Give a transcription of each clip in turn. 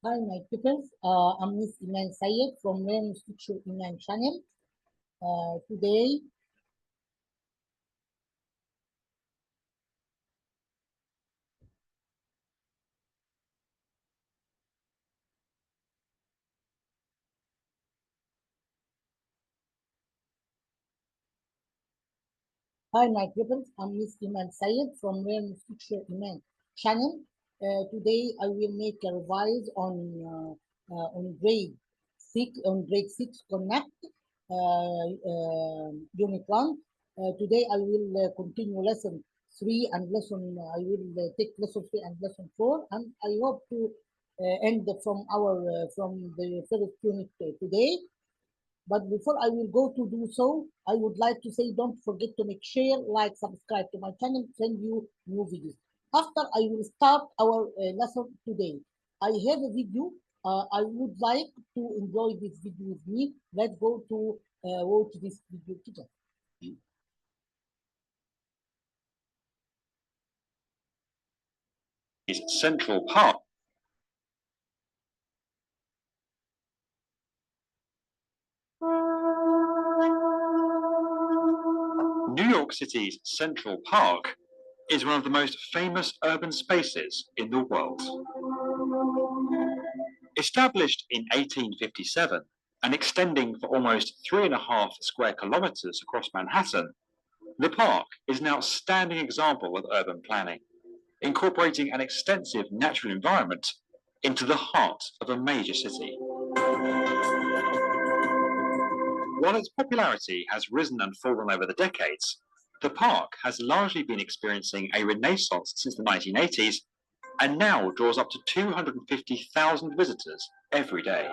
Hi, my pupils. I'm Miss Iman Sayed from Learn Teacher Iman channel. Today, hi, my pupils. I'm Miss Iman Sayed from Learn Teacher Iman channel. Today, I will make a revise on grade six Connect unit one. Today, I will continue lesson three and lesson. I will take lesson three and lesson four, and I hope to end from the first unit today. But before I will go to do so, I would like to say don't forget to make share, like, subscribe to my channel, send you new videos. After I will start our lesson today. I have a video. I would like to enjoy this video with me. Let's go to watch this video together. Central Park. New York City's Central Park is one of the most famous urban spaces in the world. Established in 1857 and extending for almost 3.5 square kilometers across Manhattan, the park is an outstanding example of urban planning, incorporating an extensive natural environment into the heart of a major city. While its popularity has risen and fallen over the decades, the park has largely been experiencing a renaissance since the 1980s and now draws up to 250,000 visitors every day.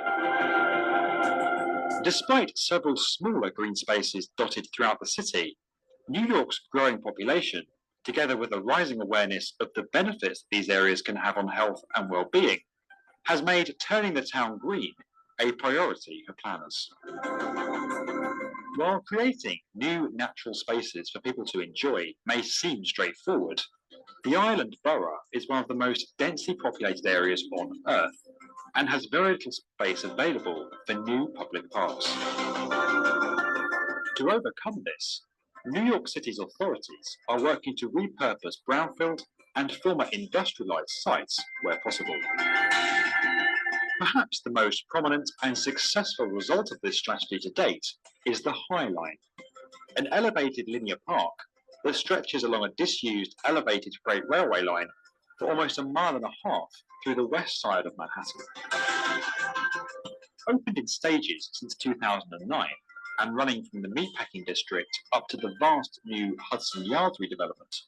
Despite several smaller green spaces dotted throughout the city, New York's growing population, together with a rising awareness of the benefits these areas can have on health and well-being, has made turning the town green a priority for planners. While creating new natural spaces for people to enjoy may seem straightforward, the island borough is one of the most densely populated areas on Earth and has very little space available for new public parks. To overcome this, New York City's authorities are working to repurpose brownfield and former industrialized sites where possible. Perhaps the most prominent and successful result of this strategy to date is the High Line, an elevated linear park that stretches along a disused elevated freight railway line for almost 1.5 miles through the west side of Manhattan. Opened in stages since 2009 and running from the meatpacking district up to the vast new Hudson Yards redevelopment,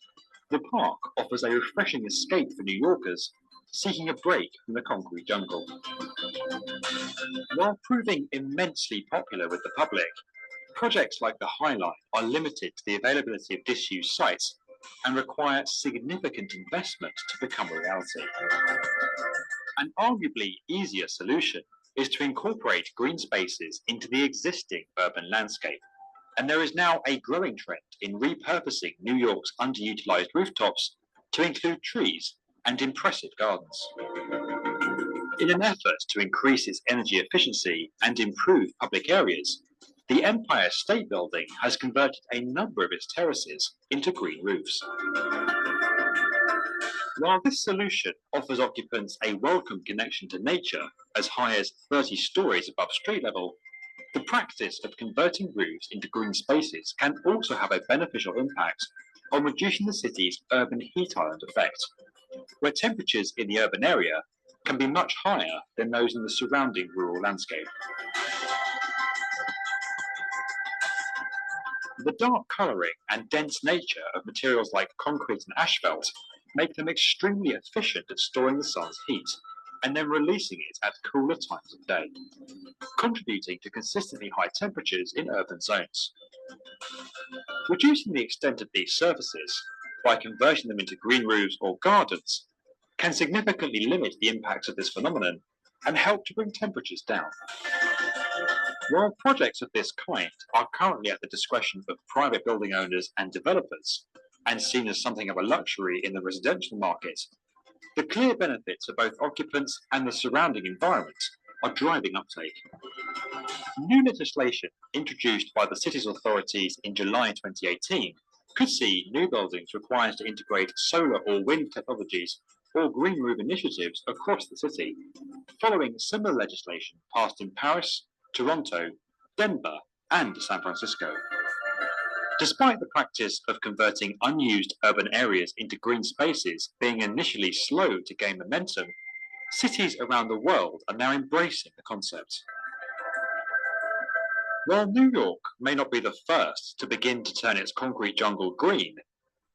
the park offers a refreshing escape for New Yorkers seeking a break from the concrete jungle. While proving immensely popular with the public, projects like the High Line are limited to the availability of disused sites and require significant investment to become a reality. An arguably easier solution is to incorporate green spaces into the existing urban landscape, and there is now a growing trend in repurposing New York's underutilized rooftops to include trees and impressive gardens. In an effort to increase its energy efficiency and improve public areas, the Empire State Building has converted a number of its terraces into green roofs. While this solution offers occupants a welcome connection to nature as high as 30 stories above street level, the practice of converting roofs into green spaces can also have a beneficial impact on reducing the city's urban heat island effect, where temperatures in the urban area can be much higher than those in the surrounding rural landscape. The dark colouring and dense nature of materials like concrete and asphalt make them extremely efficient at storing the sun's heat and then releasing it at cooler times of day, contributing to consistently high temperatures in urban zones. Reducing the extent of these surfaces by converting them into green roofs or gardens can significantly limit the impacts of this phenomenon and help to bring temperatures down. While projects of this kind are currently at the discretion of private building owners and developers, and seen as something of a luxury in the residential market, The clear benefits of both occupants and the surrounding environment are driving uptake. New legislation introduced by the city's authorities in July 2018 could see new buildings required to integrate solar or wind technologies or green roof initiatives across the city, following similar legislation passed in Paris, Toronto, Denver, and San Francisco. Despite the practice of converting unused urban areas into green spaces being initially slow to gain momentum, cities around the world are now embracing the concept. While New York may not be the first to begin to turn its concrete jungle green,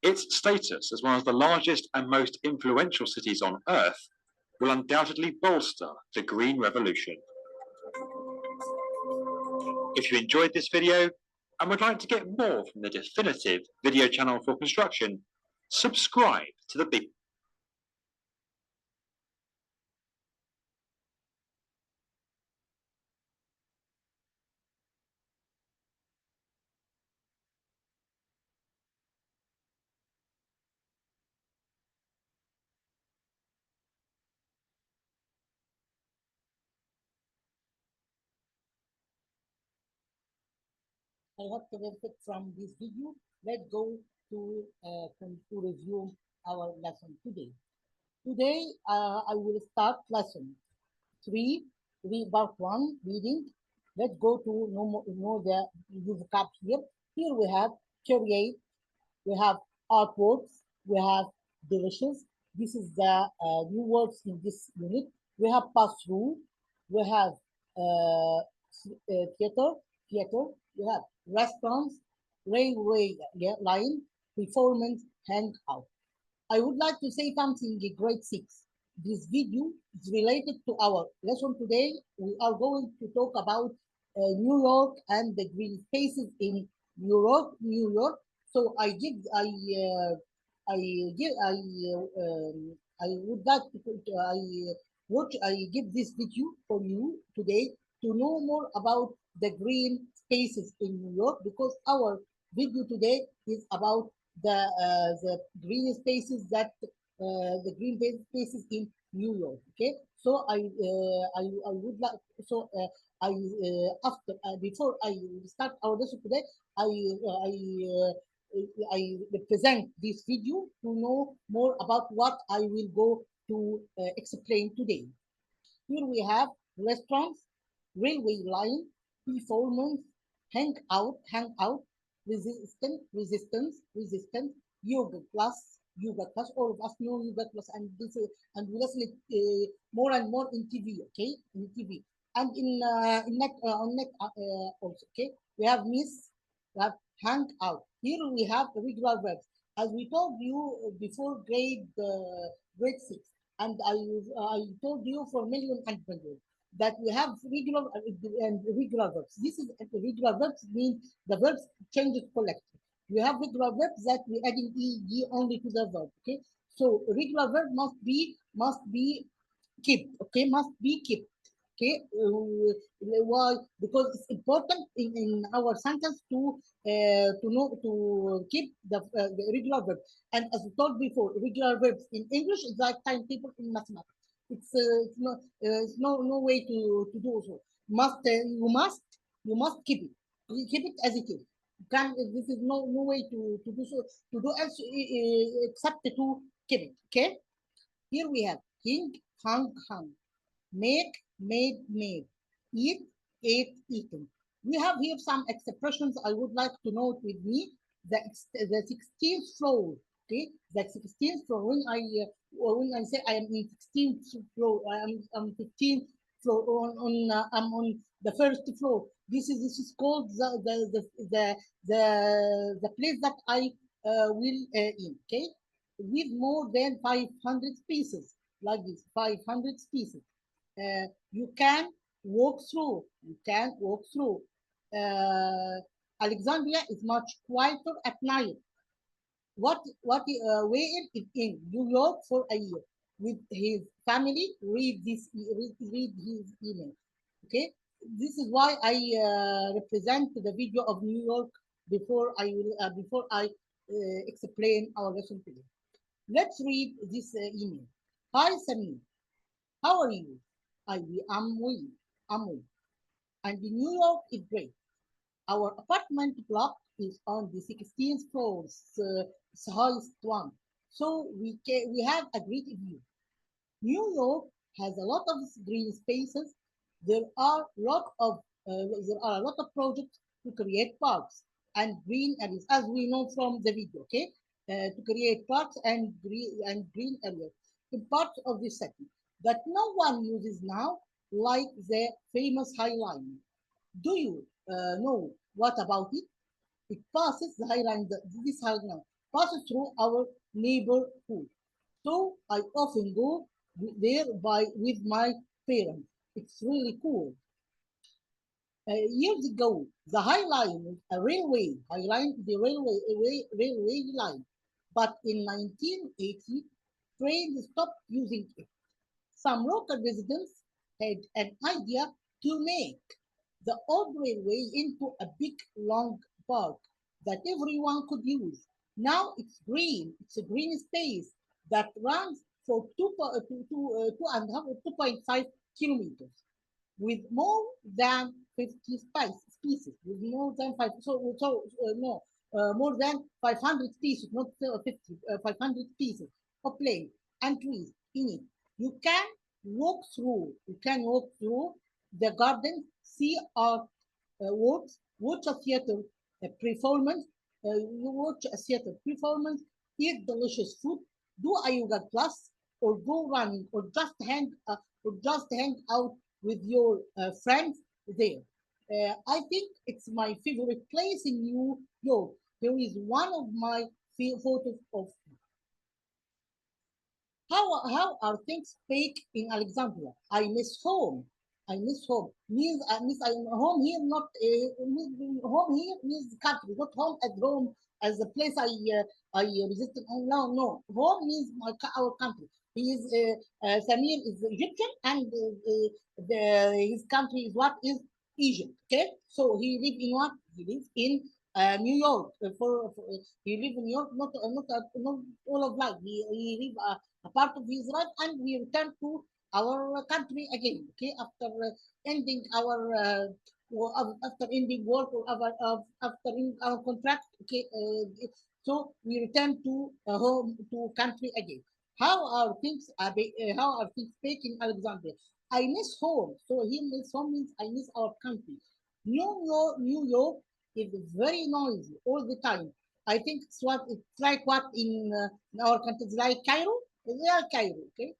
its status as one of the largest and most influential cities on Earth will undoubtedly bolster the green revolution. If you enjoyed this video and would like to get more from the definitive video channel for construction, subscribe to the big I hope to benefit from this video. Let's go to review our lesson today. Today, I will start lesson 3, part 1, reading. Let's go to know the vocab here. Here we have create, we have artworks, we have delicious. This is the new words in this unit. We have pass through, we have theater, we have restaurants, railway line, performance, hangout. I would like to say something in grade 6. This video is related to our lesson today. We are going to talk about New York and the green spaces in New York. So I would like to I give this video for you today to know more about the green spaces in New York, because our video today is about the green spaces in New York. Okay, so I would like after before I start our lesson today, I present this video to know more about what I will go to explain today. Here we have restaurants, railway line, performance, hangout, resistance, yoga class. All of us know yoga class, and this and we listen it more and more in TV. Okay, in TV and on net also. Okay, we have miss, we have hang out. Here we have regular verbs, as we told you before grade 6, and I told you for million and million that we have regular and irregular verbs. This is irregular verbs means the verbs changes collectively. We have regular verbs that we adding ed only to the verb. Okay, so regular verb must be kept. Okay, must be kept. Okay, why? Because it's important in our sentence to know to keep the irregular verb. And as we told before, irregular verbs in English is like timetable in mathematics. It's no way to do so. You must keep it as it is. You can this is no way to do so to do else except to keep it. Okay. Here we have hing, hung, make, made, eat, ate, eaten. We have here some expressions I would like to note with me. The 16th floor. Okay, the 16th floor. When I say I am in 16th floor, I'm 15th floor. I'm on the first floor. This is called the place that I will in. Okay, with more than 500 species like this, 500 species. You can walk through. Alexandria is much quieter at night. Where is in New York for a year with his family. Read his email. Okay, this is why I represent the video of New York before I explain our lesson today. Let's read this email. Hi, Samir. How are you? I'm well. I'm well. And New York is great. Our apartment block is on the 16th floor, it's the highest one. So we have a great view. New York has a lot of green spaces. There are a lot of projects to create parks and green areas, as we know from the video. Okay, to create parks and green areas in parts of the city that no one uses now, like the famous High Line. Do you know what about it? It passes the High Line. This High Line passes through our neighborhood. So I often go there with my parents. It's really cool. Years ago, the High Line, a railway, High Line, the railway line. But in 1980, trains stopped using it. Some local residents had an idea to make the old railway into a big long park that everyone could use. Now it's green. It's a green space that runs for 2.5 kilometers with more than 50 species, with more than five, no, more than 500 species, not 50, 500 species of plants and trees in it. You can walk through the garden, see art works, watch a theater performance, eat delicious food, do a yoga class, or go running, or just hang out with your friends there. I think it's my favorite place in New York. Here is one of my photos of how are things fake in Alexandria? I miss home. I miss home. Means I miss home here, not home here means country, not home at home as the place I visited. No, no. Home means our country. He is Samir is Egyptian, and his country is what is Egypt. Okay, so he live in what? He lives in New York. He live in New York, not all of life. He live a part of his life, and we return to our country again. Okay, after ending our after ending work or after ending our contract. Okay, so we return to home to country again. How are things fake in Alexandria? I miss home. So he miss home means I miss our country. New York is very noisy all the time. I think it's like what in our country, it's like Cairo. They are Cairo, okay?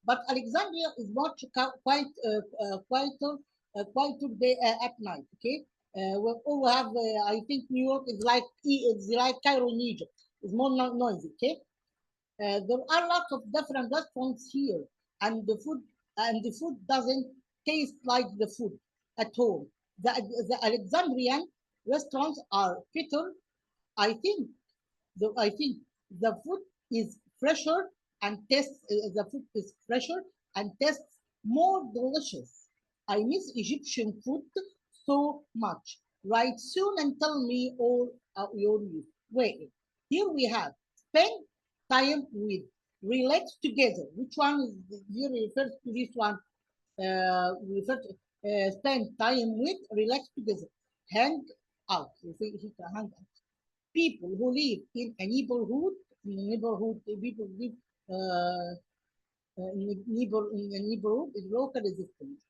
But Alexandria is much quieter day at night, okay? We all have, I think New York is like Cairo in Egypt. It's more noisy, okay? There are lots of different restaurants here, and the food doesn't taste like the food at home. The Alexandrian restaurants are better. I think I think the food is fresher and tastes the food is fresher and tastes more delicious. I miss Egyptian food so much. Write soon and tell me all your news. Wait, here we have spend time with, relax together. Which one is here refers to this one? Refer to, spend time with, relax together, hang out. You see, hang out. People who live in a neighborhood, people live in a neighborhood is local resistance.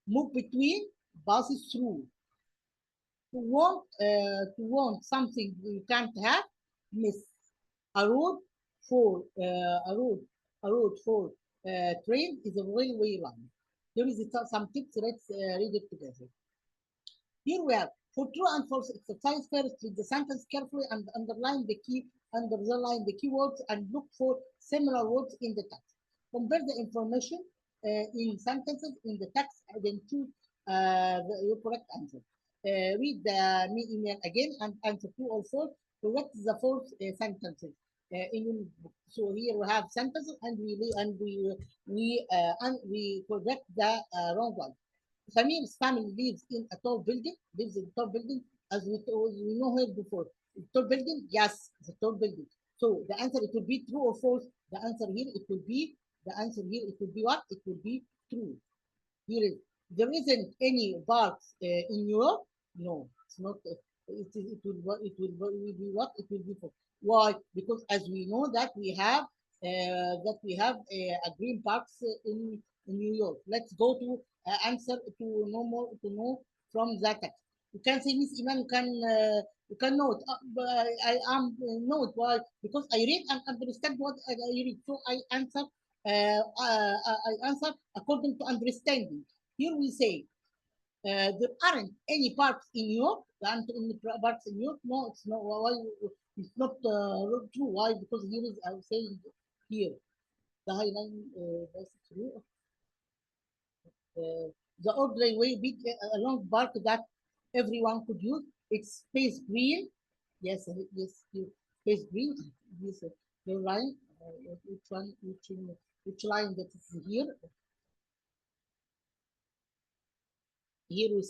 Move between, passes through. To want something you can't have, miss. A road for a road for train is a railway line. There is some tips. Let's read it together. Here we have for true and false exercise. First, read the sentence carefully and underline the keywords and look for similar words in the text. Compare the information in sentences in the text and then choose your correct answer. Read the email again and answer true or false. Correct the false sentences in your book. So here we have sentences and we correct the wrong one. Samir's family lives in a tall building, as we know here before. Tall building, yes, it's a tall building. So the answer, it will be true or false. The answer here, it will be The answer here, it will be what? It will be true. Here is, there isn't any parks in Europe. No, it's not. It will be what? It will be for. Why? Because as we know that we have a green parks in New York. Let's go to answer to know from that text. You can say, Miss Iman, you can know it. But I am know it. Why? Because I read and understand what I read. So I answer. I answer according to understanding. Here we say there aren't any parks in Europe. There aren't any parks in Europe. No, it's not. Why? It's not true. Why? Because here is I'm saying here the highline. That's true. The ordinary way big a long park that everyone could use. It's space green. Yes, yes, space green. This the line. Which one? Which line that is here? Here we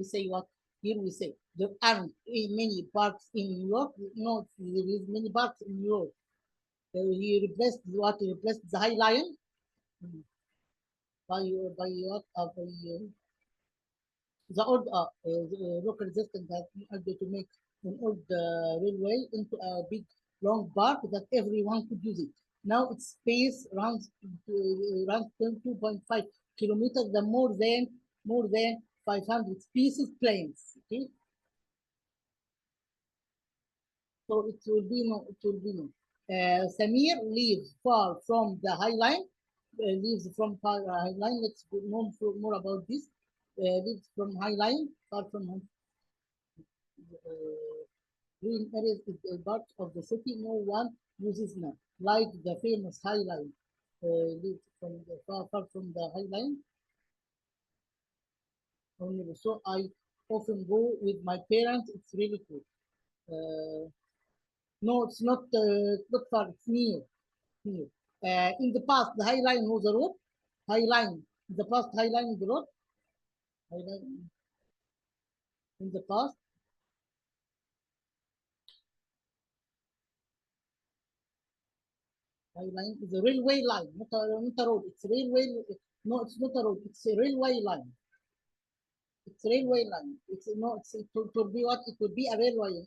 say what? Here we say there aren't many parks in New York. No, there is many parks in New York. He replaced what? He replaced the High Line by what? By the old local system that wanted to make an old railway into a big long park that everyone could use it. Now its space runs 2.5 kilometers, the more than 500 species planes. Okay, so it will be no. It will be no. Samir lives far from the High Line. Lives from High Line. Let's know more about this. Lives from High Line, far from green areas is a part of the city no one uses now, like the famous High Line. Lives from the far from the High Line. Only so I often go with my parents. It's really cool. No, it's not far. It's near. Near. In the past, the High Line was a road. High Line. In the past, High Line is the road. High Line. In the past, High Line is a railway line, not a road. It's a railway. No, it's not a road. It's a railway line. It's a railway line. It's no. It would be what? It would be a railway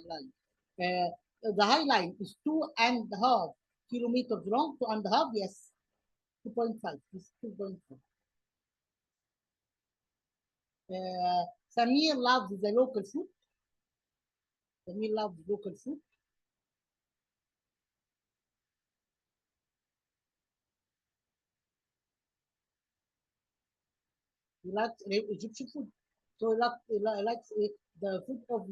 line. The High Line is 2.5 kilometers long. 2.5. Yes. 2.5. It's 2.5. Samir loves the local food. Samir loves local food. He likes Egyptian food. So he likes the food of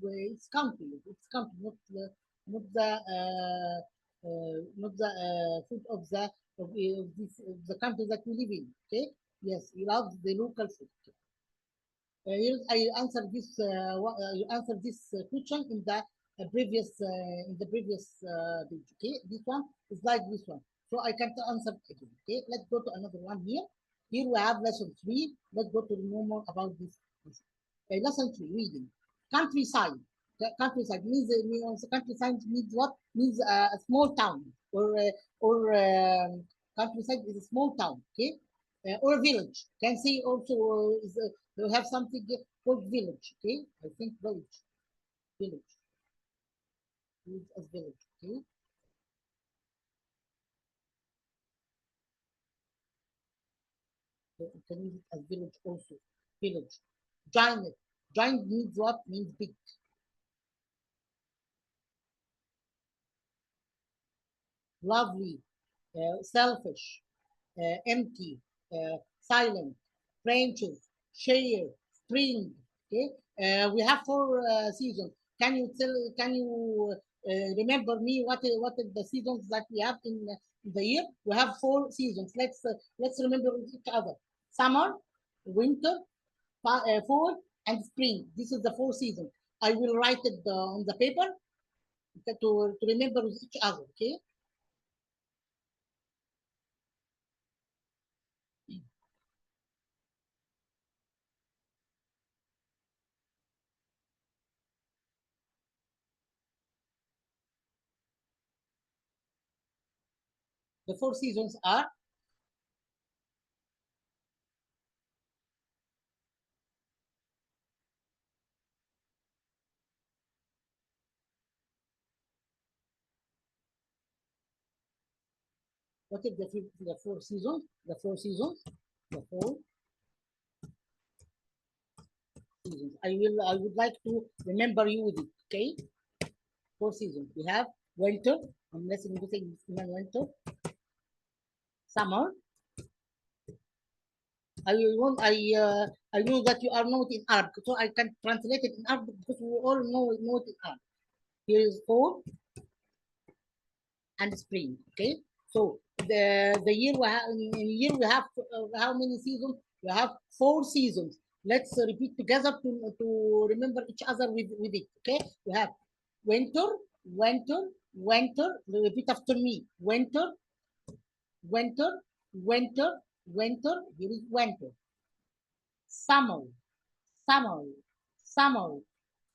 its country. Its country, not the food of the country that we live in. Okay. Yes, he loves the local food. I answered this question in the previous page. Okay, this one is like this one, so I can't answer it again. Okay, let's go to another one here. Here we have lesson 3. Let's go to know more about this. Lesson 3, reading. Countryside. Countryside means countryside means what? Means a small town or countryside is a small town. Okay, or a village. Can say also is they have something called village. Okay, I think village as village. Okay, so you can use it as village also. Village. Giant. Giant means what? Means big. Lovely. Selfish. Empty. Silent. Branches. Share. Spring. Okay. We have 4 seasons. Can you remember me what are the seasons that we have in the year? We have 4 seasons. Let's remember each other. Summer, winter, fall, and spring. This is the 4 seasons. I will write it on the paper to remember each other. Okay. The 4 seasons are what is the 4 seasons? The 4 seasons. The 4 seasons. I would like to remember you with it. Okay. 4 seasons. We have winter. I'm listening to say winter. Summer. I know that you are not in Arabic, so I can translate it in Arabic because we all know it in Arabic. Here is fall and spring. Okay, so the year we have in a year we have how many seasons? We have 4 seasons. Let's repeat together to remember each other with it. Okay, we have winter, winter, winter. Repeat after me. Winter, winter, winter, winter. Here is winter. Summer, summer, summer,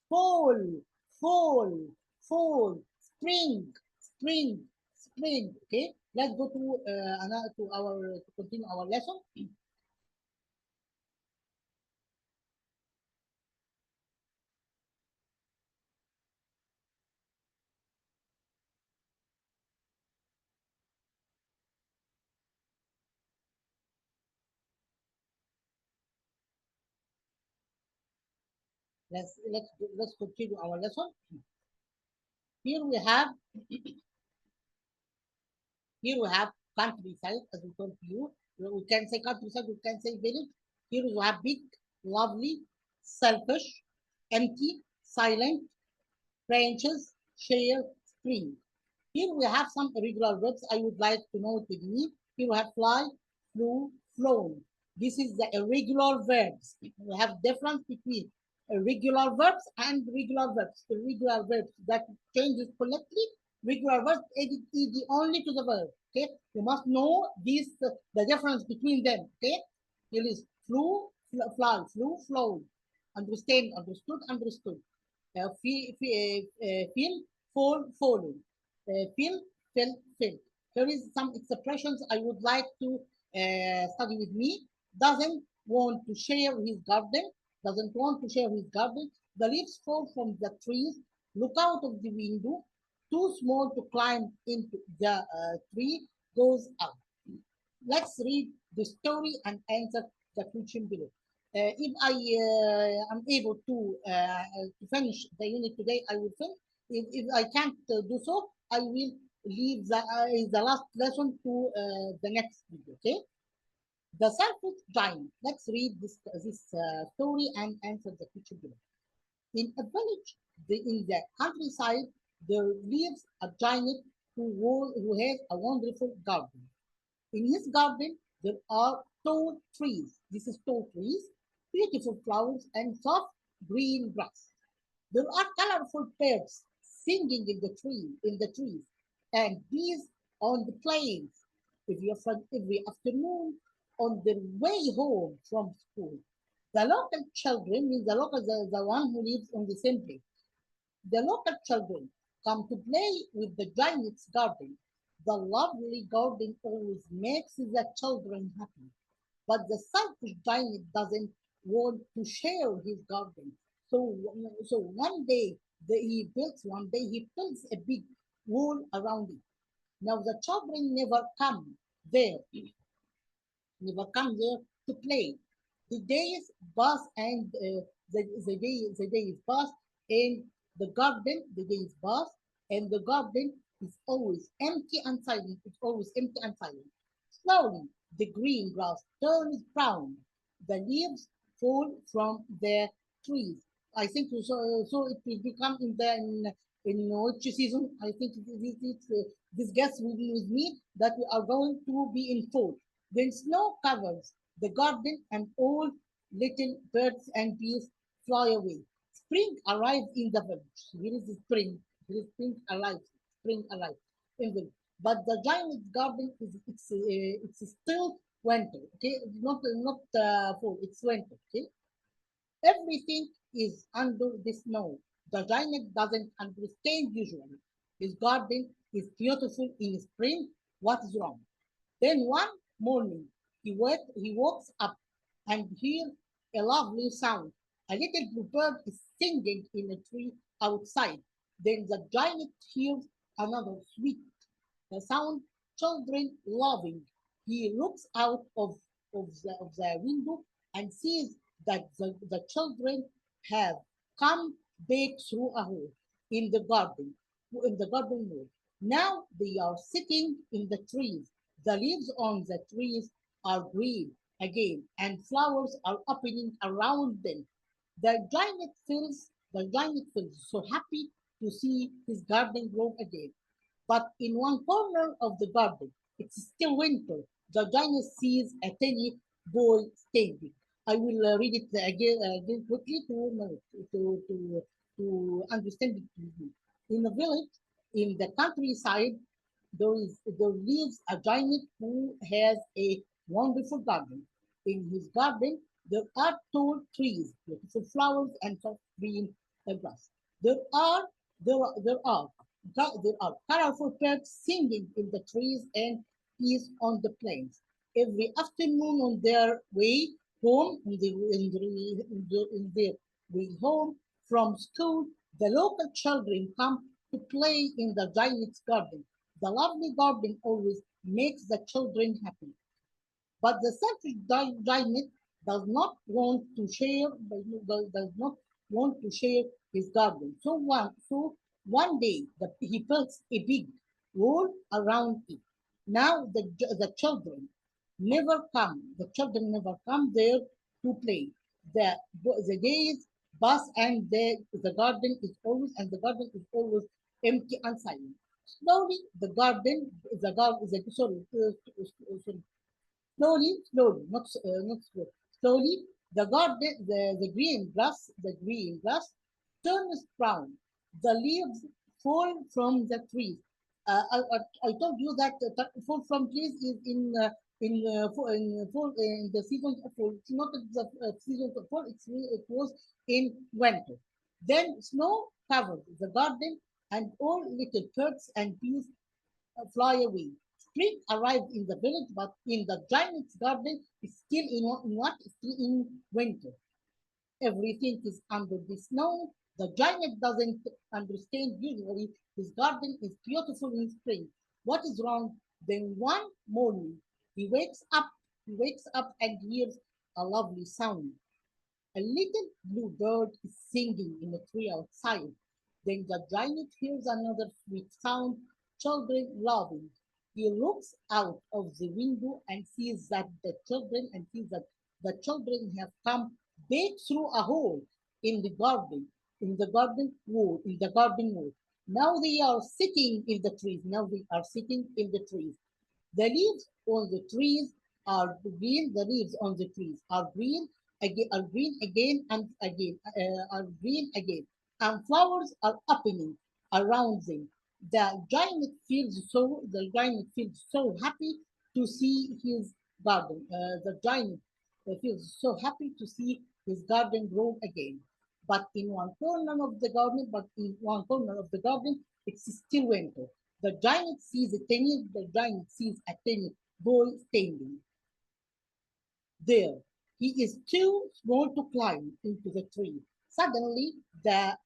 fall, fall, fall, spring, spring, spring. Okay, let's go to to continue our lesson. Let's continue our lesson. Here we have countryside, as we told you. We can say countryside, we can say village. Here we have big, lovely, selfish, empty, silent, branches, share, spring. Here we have some irregular verbs I would like to note with me. Here we have fly, flew, flown. This is the irregular verbs. We have difference between irregular verbs and regular verbs. Irregular verbs that changes politely. Regular verbs added ed only to the verb. Okay, you must know this the difference between them. Okay, here is flew, fly, flew, flown. Understand, understood, understood. Feel, fall, fallen. Feel, fell, fell. There is some expressions I would like to study with me. Doesn't want to share his garden. Doesn't want to share his garden. The leaves fall from the trees. Look out of the window. Too small to climb into the tree. Goes out. Let's read the story and answer the question below. If I am able to finish the unit today, I will finish. If I can't do so, I will leave the last lesson to the next video. Okay. The surface giant. Let's read this story and answer the question below. In a village in the countryside, there lives a giant who has a wonderful garden. In his garden, there are tall trees. This is tall trees, beautiful flowers, and soft green grass. There are colorful birds singing in the trees, and bees on the plains. Every afternoon, on their way home from school, the local children, means the one who lives on the same place. The local children come to play with the giant's garden. The lovely garden always makes the children happy, but the selfish giant doesn't want to share his garden. So one day he builds a big wall around it. Now the children there, never come there to play. The days pass and the days pass and the days pass and the garden is always empty and silent. It's always empty and silent. Slowly, the green grass turns brown. The leaves fall from the trees. I think so it will become in which season? I think this guess will be with me that we are going to be in fall. Then snow covers the garden and all little birds and bees fly away. Spring arrives in the village. Here is the spring. Here is spring arrives. Spring arrives in the village. But the giant's garden it's still winter. Okay, it's not fall. It's winter. Okay, everything is under the snow. The giant doesn't understand usually. His garden is beautiful in spring what is wrong. Then one morning, he wakes up and hears a lovely sound. A little bluebird is singing in a tree outside. Then the giant hears another sweet sound, children laughing. He looks out of the window and sees that the children have come back through a hole in the garden wall. Now they are sitting in the trees. The leaves on the trees are green again, and flowers are opening around them. The giant feels so happy to see his garden grow again. But in one corner of the garden, it's still winter. The giant sees a tiny boy standing. I will read it again quickly to understand it easily. In a village, in the countryside, there lives a giant who has a wonderful garden. In his garden, there are tall trees, beautiful flowers, and soft green grass. There are there are there are colorful birds singing in the trees and bees on the plains. Every afternoon on their way home, in their way home from school, the local children come to play in the giant's garden. The lovely garden always makes the children happy. But the selfish giant does not want to share does not want to share his garden. So one day he builds a big wall around it. Now the children never come there to play. The days pass and the garden is always empty and silent. Slowly the garden sorry, sorry not slow. Slowly, the green grass turns brown. The leaves fall from the trees. I told you that fall from trees is in the season of fall. It's not the season of fall. It was in winter. Then snow covered the garden, and all little birds and bees fly away. Spring arrived in the village, but in the giant's garden, it's still in what? It's still in winter. Everything is under the snow. The giant doesn't understand usually. His garden is beautiful in spring. What is wrong? Then one morning, he wakes up. He wakes up and hears a lovely sound. A little blue bird is singing in a tree outside. Then the giant hears another sweet sound, children laughing. He looks out of the window and sees that the children have come back through a hole in the garden wall. Now they are sitting in the trees. The leaves on the trees are green. The leaves on the trees are green again and again, and flowers are opening around them. The giant feels happy to see his garden. The giant feels so happy to see his garden grow again. But in one corner of the garden, it's still winter. The giant sees a tiny boy standing there. He is too small to climb into the tree. Suddenly, the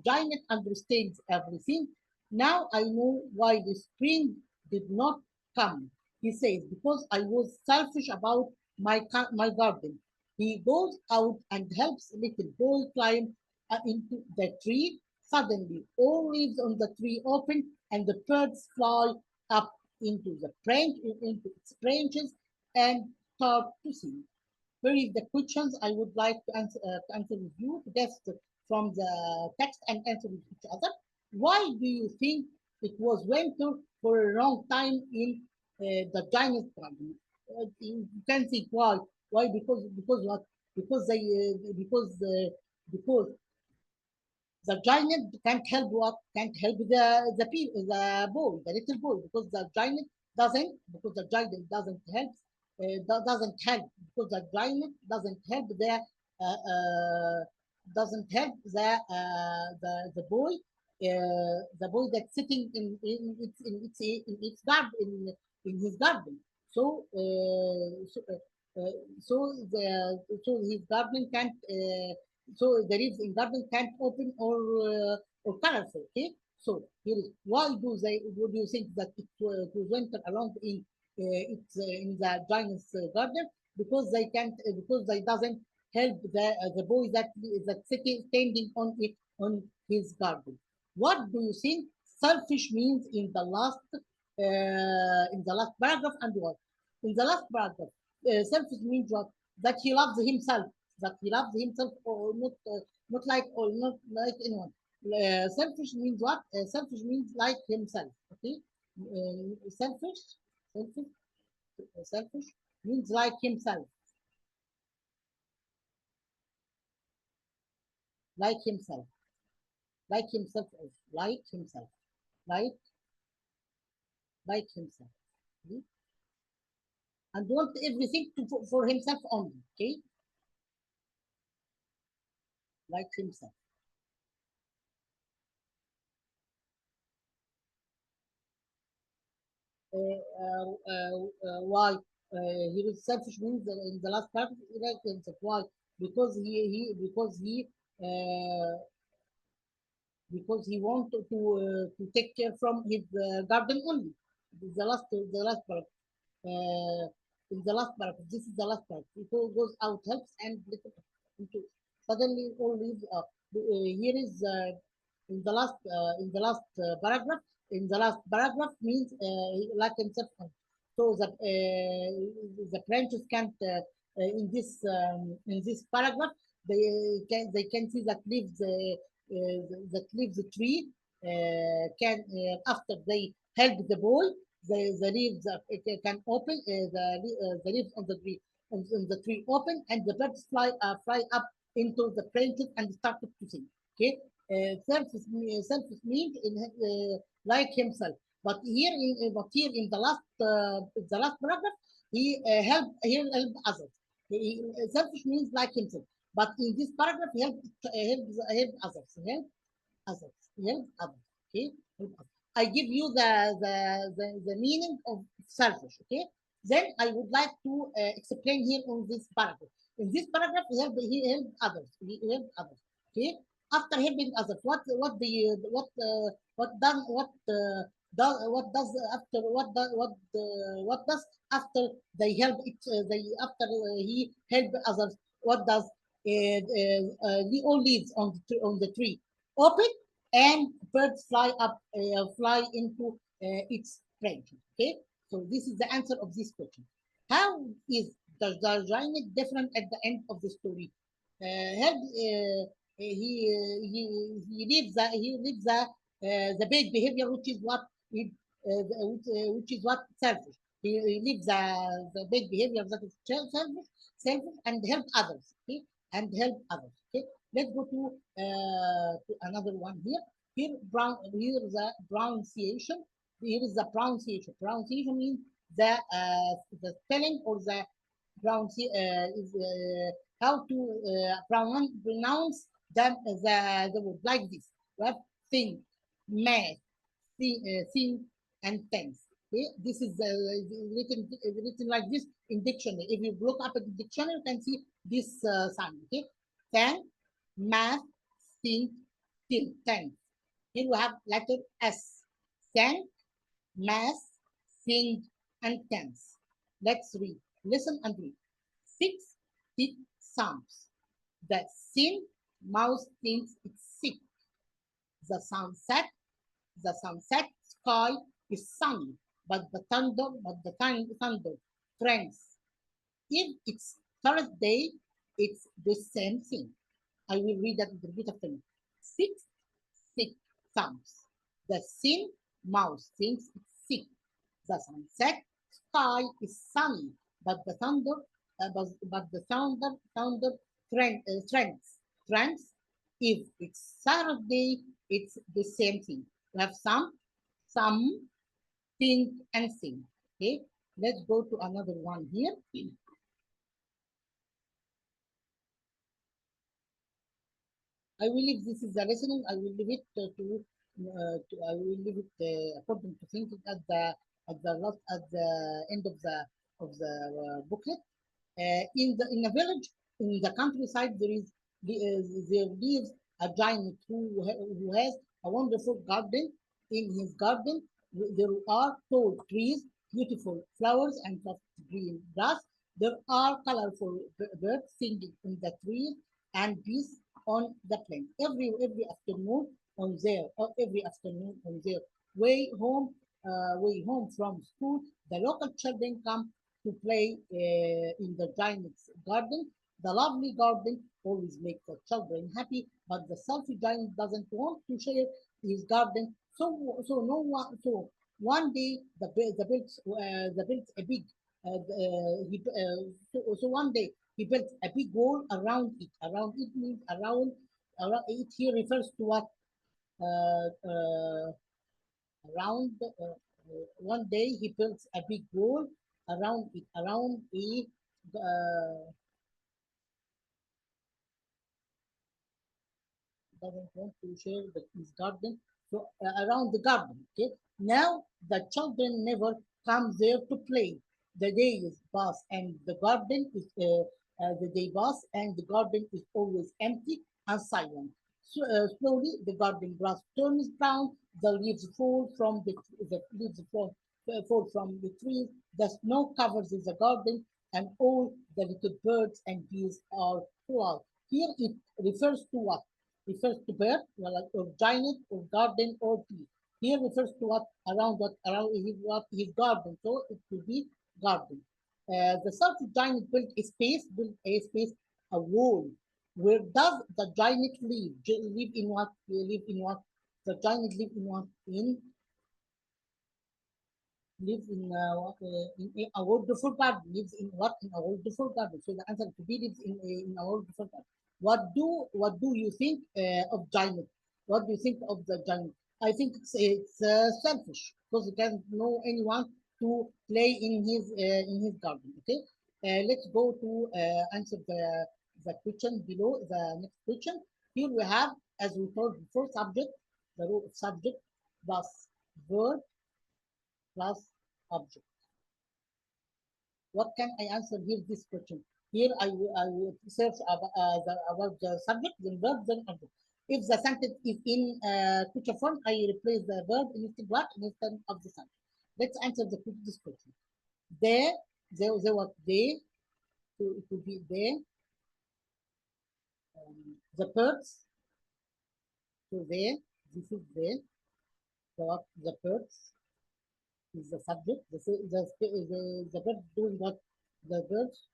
giant understands everything. Now I know why the spring did not come. He says, because I was selfish about my garden. He goes out and helps little boy climb into the tree. Suddenly, all leaves on the tree open and the birds fly up into its branches and start to sing. Here is the questions I would like to answer with you, to guess from the text and answer with each other. Why do you think it was winter for a long time in the giant garden? You can think why. Why? Because what? Because they because the giant can't help what? Can't help the boy, the little boy, because the giant doesn't help. Doesn't help because the giant doesn't help the boy that's sitting in its garden in his garden. So his garden can't so the leaves in garden can't open or colorful. Okay, so here is why would you think that it was winter along in in the giant's garden? Because they can't because they doesn't help the boy that sitting standing on it on his garden. What do you think selfish means in the last paragraph, and what in the last paragraph selfish means what? That he loves himself, or not not like or not like anyone. Selfish means what? Selfish means like himself. Okay, selfish, selfish, selfish means like himself, like himself, like himself, like himself, like like himself. Okay? And want everything for himself only. Okay, like himself. Why he was selfish means in the last part like himself. Why? Uh, because he wanted to take care from his garden only. The last part. Uh, in the last paragraph, this is the last part. It all goes out, helps, and little into suddenly all leaves up. Here is in the last paragraph. In the last paragraph means like himself. So that the branches can't in this paragraph they can see that leaves the tree can after they help the boy the leaves can open the leaves on the tree open and the birds fly up into the branches and started to sing. Okay, selfish means like himself. But here in the last paragraph, he helped others. Selfish means like himself. But in this paragraph, help others. Others. Help others. Okay. Help others. I give you the meaning of selfish. Okay. Then I would like to explain here on this paragraph. In this paragraph, he helped others. He helped others. Okay. After helping others, what does after what does after they help it they after he helped others, what does the all leaves on the tree open and birds fly into its branch. Okay, so this is the answer of this question. How is the giant different at the end of the story? Help he leaves the bad behavior, which is what which is what selfish. He leaves the bad behavior that is selfish, and help others. Okay, and help others. Okay, let's go to another one here. Here is the pronunciation. Here is the pronunciation. Pronunciation means the spelling or the is how to pronounce the word like this. We have think, math, think, and tense. Okay? This is written like this in dictionary. If you look up at the dictionary, you can see this sign. Okay, think, math, think, tense. Here we have letter S. Think, math, think, and tense. Let's read. Listen and read. 6 big sounds. The sin mouse thinks it's sick. The sunset sky is sunny, but the thunder trends. If it's Thursday, it's the same thing. I will read that repeat after me. 6 sick sounds. The sin mouse thinks it's sick. The sunset sky is sunny, but the thunder trends. If it's Saturday, it's the same thing. We have some, think, and sing. Okay, let's go to another one here. I will leave this is the listening. I will leave it I will leave it according to thinking at at the end of the booklet. In a village in the countryside, there lives a giant who has a wonderful garden. In his garden, there are tall trees, beautiful flowers, and soft green grass. There are colorful birds singing in the trees and bees on the plain. Every afternoon on their way home from school, the local children come to play in the giant's garden. The lovely garden always makes the children happy, but the selfish giant doesn't want to share his garden. So one day the built a big so one day he built a big wall around it. Around it means around it here refers to what? Uh, uh, around one day he built a big wall around it. Around it. Doesn't want to share his garden. So around the garden. Okay. Now the children never come there to play. The days pass and the day pass and the garden is always empty and silent. So, slowly the garden grass turns brown. The leaves fall from the leaves fall from the trees. The snow covers the garden, and all the little birds and bees are fly. Here it refers to what? Refers to bird, or giant, or garden, or tree. Here refers to what? Around his garden. So it will be garden. The selfish giant built a space, a wall. Where does the giant live? Live in what? Live in what? The giant live in what? Lives in a wonderful garden. Lives in what? In a wonderful garden. So the answer to be lives in a wonderful garden. What do you think of giant? What do you think of the giant? I think it's selfish because you can't know anyone to play in his garden. Okay, let's go to answer the question below. The next question. Here we have, as we told before, subject, the role of subject plus verb plus object. What can I answer here this question? Here I will search about the subject, then verb, then object. If the sentence is in future form, I replace the verb instead of the subject. Let's answer this question. They what they, so it will be they, the birds, so they, this is they, the birds is the subject. The bird doing what? The birds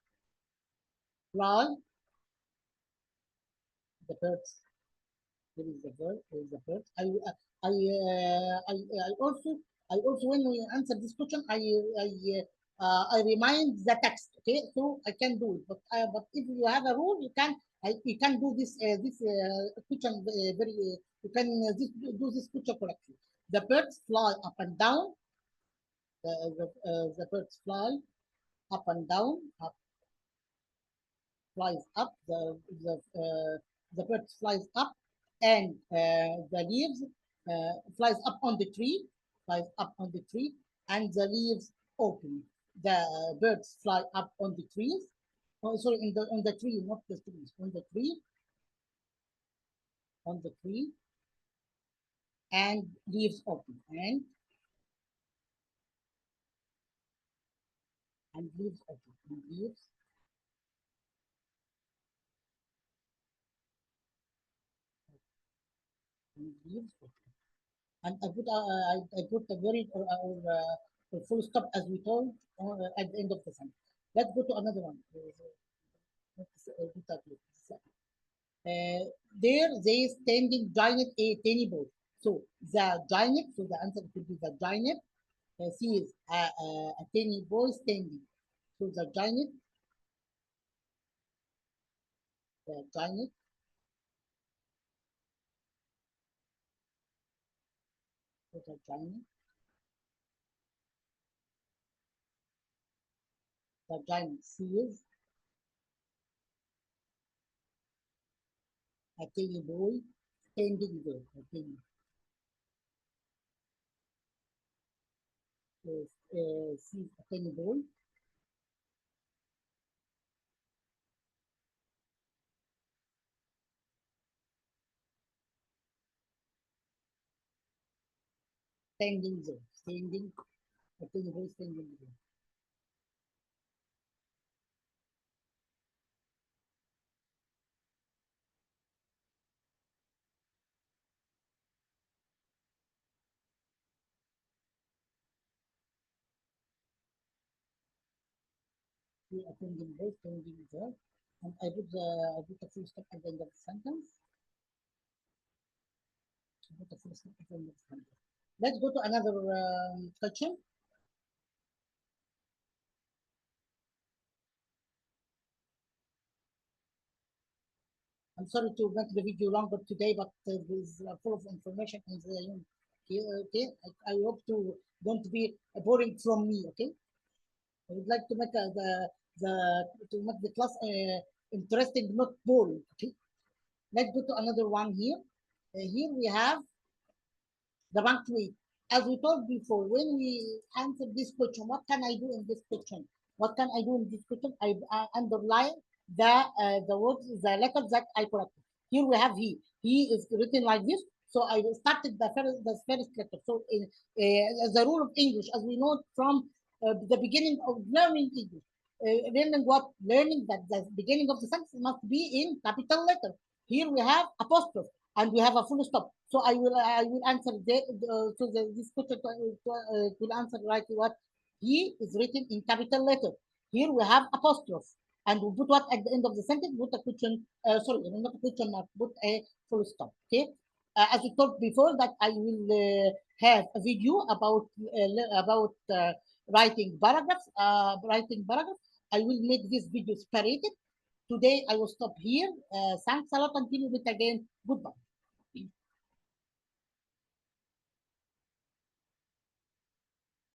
fly. The birds. There is the bird. There is the bird. I also when we answer this question, I remind the text. Okay, so I can do it. But if you have a rule, you can do this question very. You can do this question correctly. The birds fly up and down. The birds fly up and down. Flies up. The bird flies up, and the leaves flies up on the tree. Flies up on the tree, and the leaves open. The birds fly up on the trees. Oh, sorry, on the tree, not the trees. On the tree. On the tree, and leaves open. And leaves open. And leaves. And leaves open. And I put a very or full stop as we told at the end of the sentence. Let's go to another one. There they standing giant a tiny boy. So the giant, so the answer could be the giant sees a tiny boy standing. So the giant, the giant, so the giant sees a tiny boy standing there. A tiny, see الثاني دول. standing zone, standing, الثاني دول standing zone. Attending this, standing there, and I put the full stop at the end of the sentence. I put the full stop at the end of the sentence. Let's go to another question. I'm sorry to make the video longer today, but there's full of information in the unit. Okay, I hope to don't be boring from me. Okay, I would like to make the class interesting, not boring. Okay, let's go to another one here. Here we have the punctuate. As we told before, when we answer this question, what can I do in this question? What can I do in this question? I underline the words, the letters that I corrected. Here we have he. He is written like this. So I started the first letter. So the rule of English, as we know from the beginning of learning English, learning that the beginning of the sentence must be in capital letter. Here we have apostrophe and we have a full stop. So I will answer this question will answer right what he is written in capital letter. Here we have apostrophe and we put what at the end of the sentence, put a question, sorry, not a question mark, put a full stop. Okay. As we talked before, that I will have a video about writing paragraphs. I will make this video separated. Today I will stop here. Thanks a lot. Until we meet again. Goodbye.